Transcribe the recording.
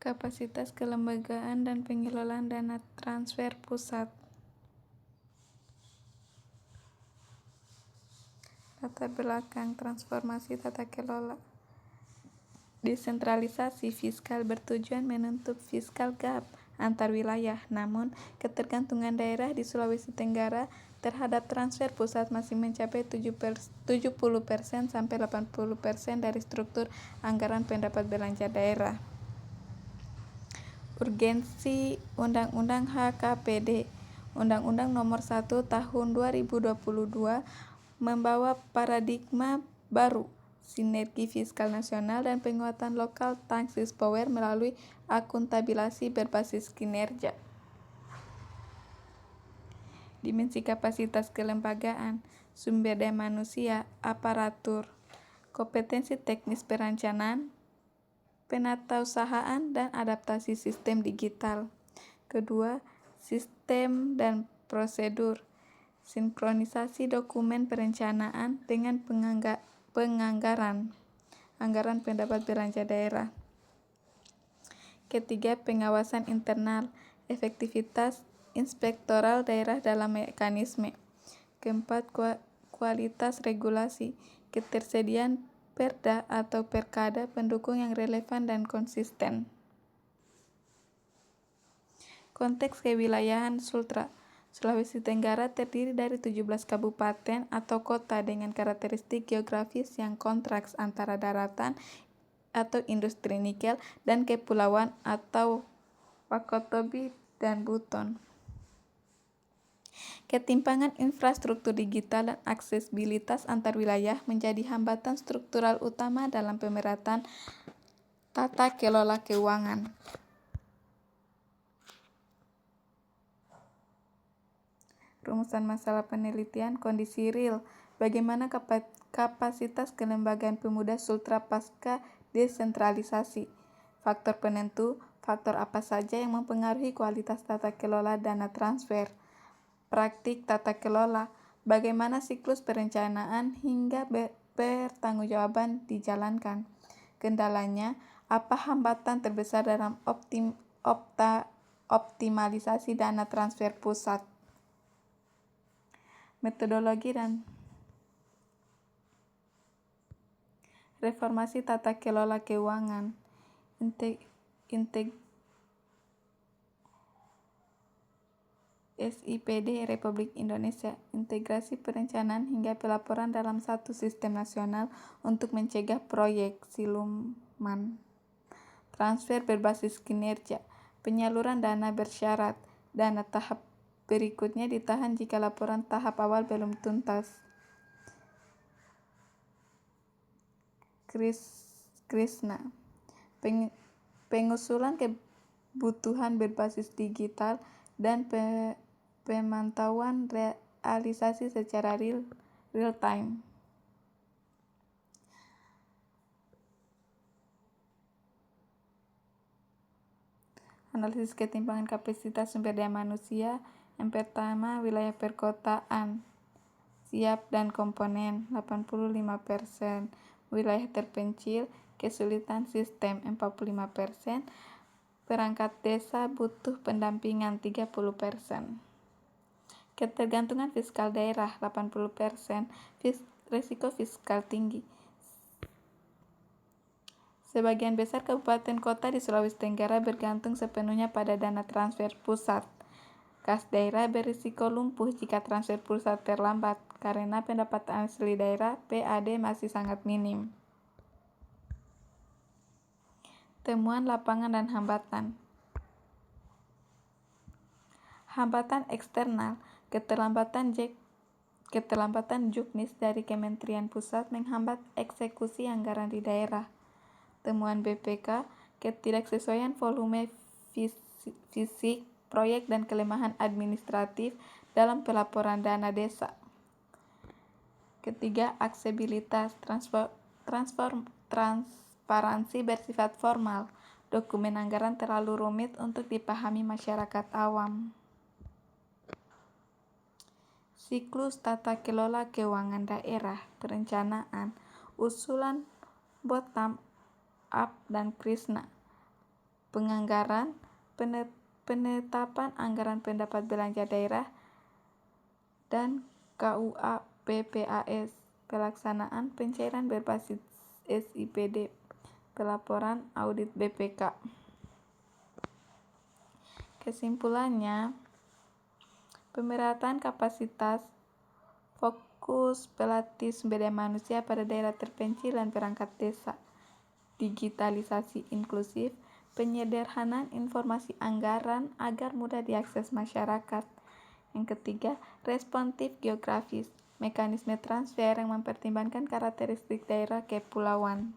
Kapasitas kelembagaan dan pengelolaan dana transfer pusat. Latar belakang transformasi tata kelola. Desentralisasi fiskal bertujuan menutup fiskal gap antar wilayah, namun ketergantungan daerah di Sulawesi Tenggara terhadap transfer pusat masih mencapai 70% sampai 80% dari struktur anggaran pendapat belanja daerah. Urgensi Undang-Undang HKPD. Undang-Undang Nomor 1 Tahun 2022 membawa paradigma baru, sinergi fiskal nasional dan penguatan lokal taxing power melalui akuntabilisasi berbasis kinerja. Dimensi kapasitas kelembagaan, sumber daya manusia, aparatur, kompetensi teknis perencanaan, penatausahaan dan adaptasi sistem digital. Kedua, sistem dan prosedur, sinkronisasi dokumen perencanaan dengan anggaran pendapat belanja daerah. Ketiga, pengawasan internal, efektivitas inspektoral daerah dalam mekanisme. Keempat, kualitas regulasi, ketersediaan perda atau perkada pendukung yang relevan dan konsisten. Konteks kewilayahan Sultra. Sulawesi Tenggara terdiri dari 17 kabupaten atau kota dengan karakteristik geografis yang kontras antara daratan atau industri nikel dan kepulauan atau Wakatobi dan Buton. Ketimpangan infrastruktur digital dan aksesibilitas antar wilayah menjadi hambatan struktural utama dalam pemerataan tata kelola keuangan. Rumusan masalah penelitian kondisi real, bagaimana kapasitas kelembagaan pemuda Sultra pasca desentralisasi. Faktor penentu, faktor apa saja yang mempengaruhi kualitas tata kelola dana transfer. Praktik tata kelola, bagaimana siklus perencanaan hingga pertanggungjawaban dijalankan. Kendalanya, apa hambatan terbesar dalam optimalisasi dana transfer pusat. Metodologi dan reformasi tata kelola keuangan. SIPD Republik Indonesia, integrasi perencanaan hingga pelaporan dalam satu sistem nasional untuk mencegah proyek siluman. Transfer berbasis kinerja, penyaluran dana bersyarat, dana tahap berikutnya ditahan jika laporan tahap awal belum tuntas. Krisna, pengusulan kebutuhan berbasis digital dan pemantauan realisasi secara real time. Analisis ketimpangan kapasitas sumber daya manusia. Yang pertama, wilayah perkotaan, siap dan komponen 85%, wilayah terpencil, kesulitan sistem 45%, perangkat desa butuh pendampingan 30%. Ketergantungan fiskal daerah 80%, risiko fiskal tinggi. Sebagian besar kabupaten kota di Sulawesi Tenggara bergantung sepenuhnya pada dana transfer pusat. Kas daerah berisiko lumpuh jika transfer pusat terlambat karena pendapatan asli daerah (PAD) masih sangat minim. Temuan lapangan dan hambatan. Hambatan eksternal, keterlambatan juknis dari Kementerian Pusat menghambat eksekusi anggaran di daerah. Temuan BPK, ketidaksesuaian volume fisik proyek dan kelemahan administratif dalam pelaporan dana desa. Ketiga, aksesibilitas, transparansi bersifat formal. Dokumen anggaran terlalu rumit untuk dipahami masyarakat awam. Siklus tata kelola keuangan daerah, perencanaan, usulan bottom up dan Krisna. penganggaran, penetapan anggaran pendapat belanja daerah, dan KUA PPAS, pelaksanaan pencairan berbasis SIPD, pelaporan audit BPK. Kesimpulannya, pemerataan kapasitas, fokus pelatih sumber daya manusia pada daerah terpencil dan perangkat desa, digitalisasi inklusif, penyederhanaan informasi anggaran agar mudah diakses masyarakat. Yang ketiga, responsif geografis, mekanisme transfer yang mempertimbangkan karakteristik daerah kepulauan.